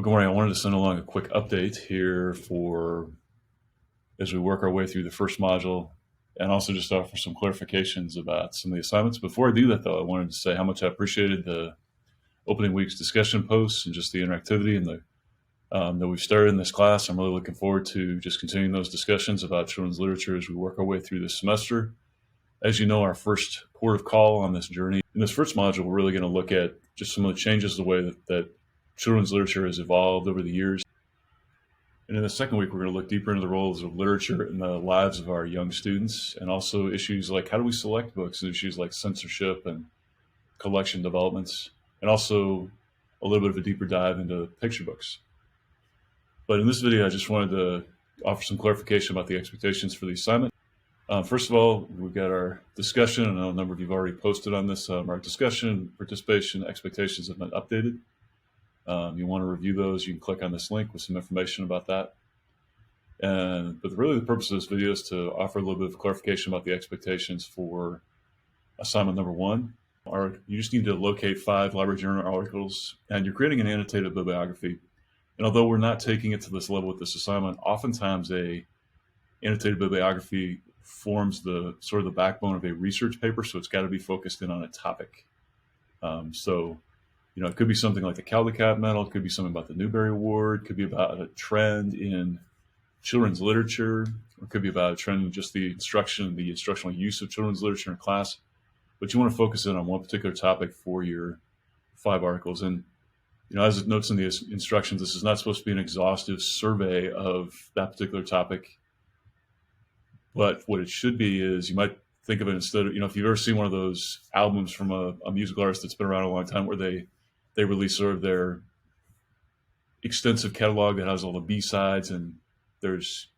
Well, good morning. I wanted to send along a quick update here as we work our way through the first module, and also just offer some clarifications about some of the assignments. Before I do that, though, I wanted to say how much I appreciated the opening week's discussion posts and just the interactivity and that we've started in this class. I'm really looking forward to just continuing those discussions about children's literature as we work our way through this semester. As you know, our first port of call on this journey, in this first module, we're really going to look at just some of the changes, the way that children's literature has evolved over the years. And in the second week, we're going to look deeper into the roles of literature in the lives of our young students, and also issues like how do we select books, and issues like censorship and collection developments, and also a little bit of a deeper dive into picture books. But in this video, I just wanted to offer some clarification about the expectations for the assignment. First of all, we've got our discussion. I know a number of you have already posted on this. Our discussion, participation, expectations have been updated. You want to review those, you can click on this link with some information about that. But really the purpose of this video is to offer a little bit of clarification about the expectations for assignment number 1. You just need to locate 5 library journal articles, and you're creating an annotated bibliography. And although we're not taking it to this level with this assignment, oftentimes a annotated bibliography forms the sort of the backbone of a research paper, so it's got to be focused in on a topic. It could be something like the Caldecott Medal, it could be something about the Newbery Award, it could be about a trend in children's literature, or it could be about a trend in just the instructional use of children's literature in class. But you want to focus in on one particular topic for your 5 articles. And as it notes in the instructions, this is not supposed to be an exhaustive survey of that particular topic. But what it should be is, you might think of it instead of, if you've ever seen one of those albums from a musical artist that's been around a long time, where they release sort of their extensive catalog that has all the B-sides, and there's,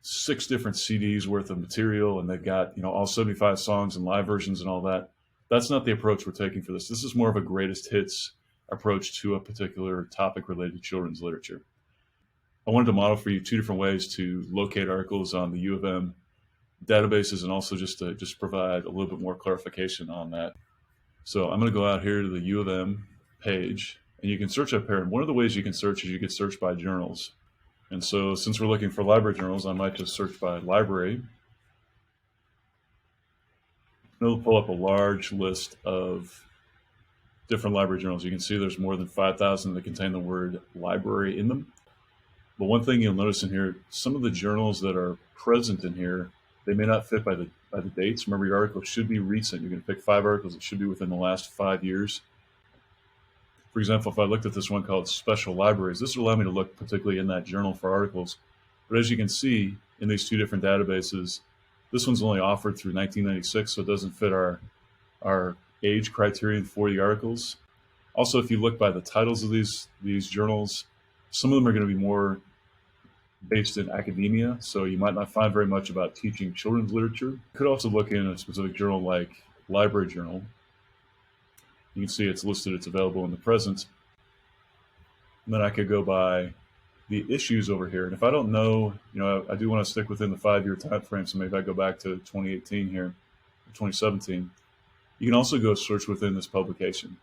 6 different CDs worth of material, and they've got, all 75 songs and live versions and all that. That's not the approach we're taking for this. This is more of a greatest hits approach to a particular topic related to children's literature. I wanted to model for you 2 different ways to locate articles on the U of M databases, and also just to provide a little bit more clarification on that. So I'm going to go out here to the U of M page, and you can search up here. And one of the ways you can search is you can search by journals. And so since we're looking for library journals, I might just search by library. It'll pull up a large list of different library journals. You can see there's more than 5,000 that contain the word library in them. But one thing you'll notice in here, some of the journals that are present in here, they may not fit by the dates. Remember, your article should be recent. You're going to pick 5 articles that should be within the last 5 years. For example, if I looked at this one called Special Libraries, this will allow me to look particularly in that journal for articles. But as you can see in these 2 different databases, this one's only offered through 1996, so it doesn't fit our age criterion for the articles. Also, if you look by the titles of these journals, some of them are going to be more based in academia, so you might not find very much about teaching children's literature. You could also look in a specific journal like Library Journal. You can see it's listed, it's available in the present. And then I could go by the issues over here. And if I don't know, I do want to stick within the 5-year time frame, so maybe I go back to 2018 here, 2017. You can also go search within this publication.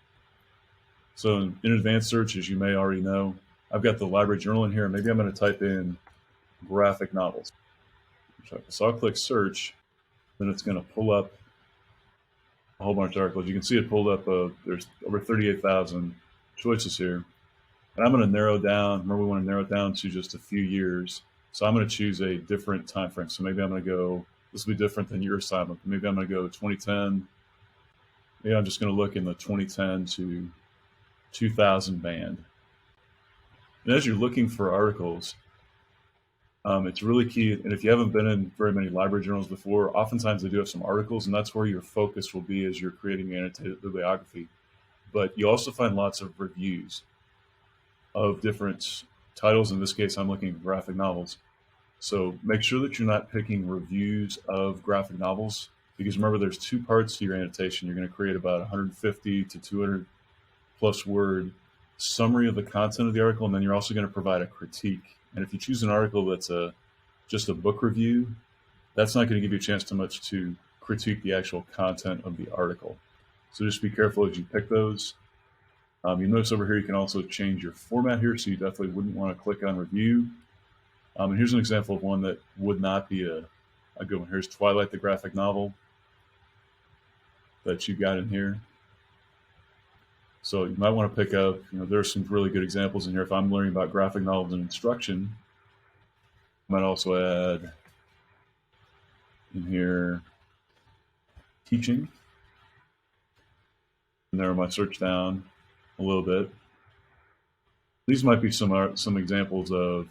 So in advanced search, as you may already know, I've got the library journal in here. Maybe I'm going to type in graphic novels. So I'll click search, then it's going to pull up a whole bunch of articles. You can see it pulled up, there's over 38,000 choices here. And I'm going to narrow down, remember we want to narrow it down to just a few years. So I'm going to choose a different time frame. So maybe I'm going to go, this will be different than your assignment. Maybe I'm going to go 2010. Maybe I'm just going to look in the 2010 to 2000 band. And as you're looking for articles, it's really key. And if you haven't been in very many library journals before, oftentimes they do have some articles, and that's where your focus will be as you're creating an annotated bibliography. But you also find lots of reviews of different titles. In this case, I'm looking at graphic novels. So make sure that you're not picking reviews of graphic novels, because remember, there's 2 parts to your annotation. You're going to create about 150 to 200 plus word summary of the content of the article, and then you're also going to provide a critique. And if you choose an article that's just a book review, that's not going to give you a chance to critique the actual content of the article. So just be careful as you pick those. You notice over here you can also change your format here, so you definitely wouldn't want to click on review. And here's an example of one that would not be a good one. Here's Twilight, the graphic novel that you got in here. So you might want to pick up, there's some really good examples in here. If I'm learning about graphic novels and instruction, I might also add in here teaching, and narrow my search down a little bit. These might be some examples of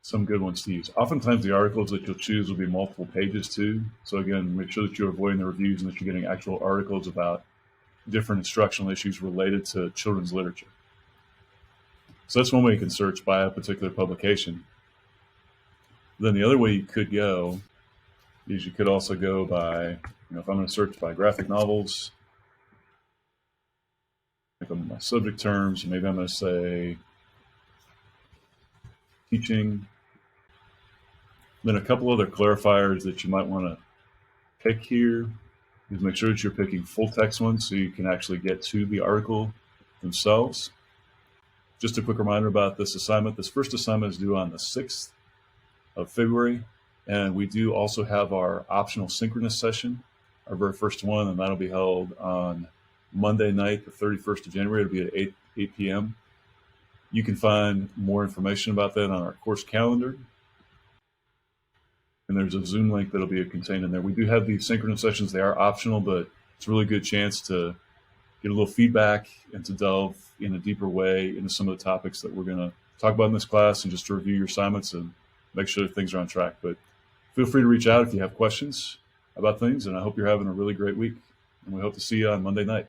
some good ones to use. Oftentimes the articles that you'll choose will be multiple pages too. So again, make sure that you're avoiding the reviews and that you're getting actual articles about different instructional issues related to children's literature. So that's one way you can search by a particular publication. Then the other way you could go is you could also go by, if I'm going to search by graphic novels, like on my subject terms, maybe I'm going to say teaching. Then a couple other clarifiers that you might want to pick here is make sure that you're picking full text ones so you can actually get to the article themselves. Just a quick reminder about this assignment. This first assignment is due on the 6th of February, and we do also have our optional synchronous session, our very first one, and that'll be held on Monday night, the 31st of January. It'll be at 8 p.m. You can find more information about that on our course calendar, and there's a Zoom link that'll be contained in there. We do have these synchronous sessions. They are optional, but it's a really good chance to get a little feedback and to delve in a deeper way into some of the topics that we're going to talk about in this class, and just to review your assignments and make sure that things are on track. But feel free to reach out if you have questions about things, and I hope you're having a really great week, and we hope to see you on Monday night.